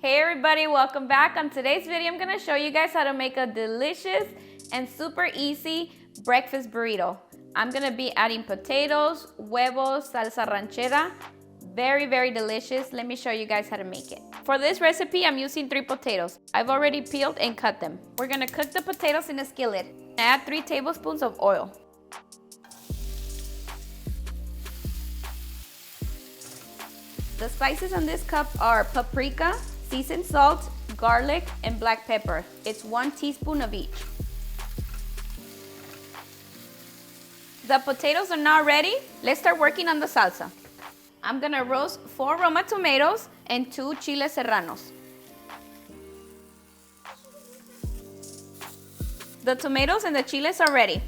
Hey everybody, welcome back. On today's video, I'm gonna show you guys how to make a delicious and super easy breakfast burrito. I'm gonna be adding potatoes, huevos, salsa ranchera. Very, very delicious. Let me show you guys how to make it. For this recipe, I'm using 3 potatoes. I've already peeled and cut them. We're gonna cook the potatoes in a skillet. Add 3 tablespoons of oil. The spices on this cup are paprika, seasoned salt, garlic, and black pepper. It's 1 teaspoon of each. The potatoes are now ready. Let's start working on the salsa. I'm gonna roast 4 roma tomatoes and 2 chiles serranos. The tomatoes and the chiles are ready.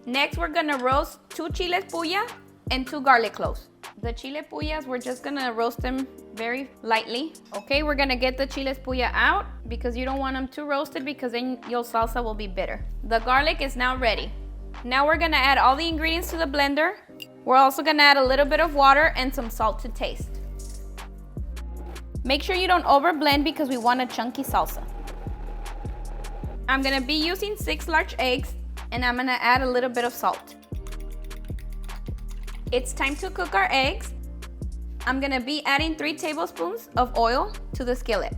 Next, we're gonna roast 2 chiles puya and 2 garlic cloves. The chile puyas, we're just gonna roast them very lightly. Okay, we're gonna get the chiles puya out because you don't want them too roasted because then your salsa will be bitter. The garlic is now ready. Now we're gonna add all the ingredients to the blender. We're also gonna add a little bit of water and some salt to taste. Make sure you don't over blend because we want a chunky salsa. I'm gonna be using 6 large eggs and I'm gonna add a little bit of salt. It's time to cook our eggs. I'm gonna be adding 3 tablespoons of oil to the skillet.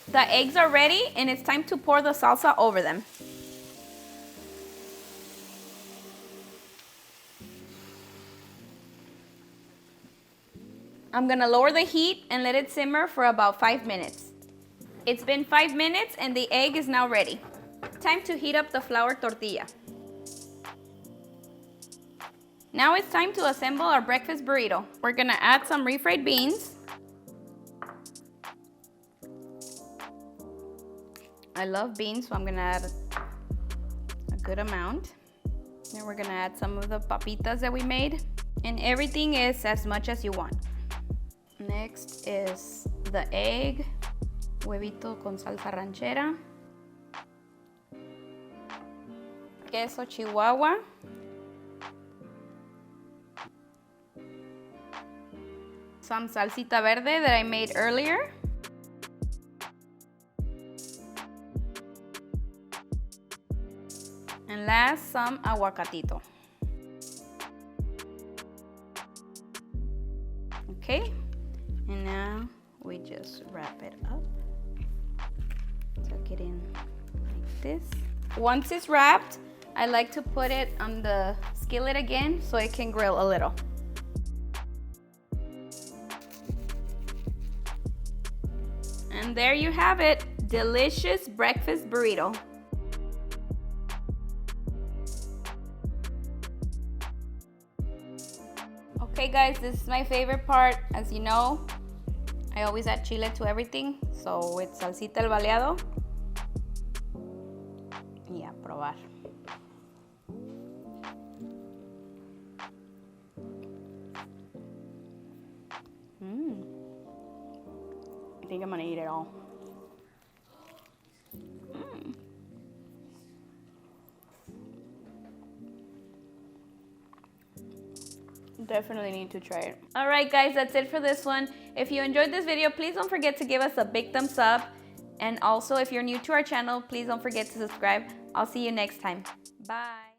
The eggs are ready and it's time to pour the salsa over them. I'm gonna lower the heat and let it simmer for about 5 minutes. It's been 5 minutes and the egg is now ready. Time to heat up the flour tortilla. Now it's time to assemble our breakfast burrito. We're gonna add some refried beans. I love beans, so I'm gonna add a good amount. Then we're gonna add some of the papitas that we made. And everything is as much as you want. Next is the egg, huevito con salsa ranchera, queso Chihuaha, some salsita verde that I made earlier, and last, some aguacatito. Okay. And now we just wrap it up. Tuck it in like this. Once it's wrapped, I like to put it on the skillet again so it can grill a little. And there you have it, delicious breakfast burrito. Okay guys, this is my favorite part. As you know, I always add chile to everything, so it's salsita el baleado. Y a probar. I think I'm gonna eat it all. Definitely need to try it. All right guys, that's it for this one. If you enjoyed this video, please don't forget to give us a big thumbs up. And also, if you're new to our channel, please don't forget to subscribe. I'll see you next time. Bye.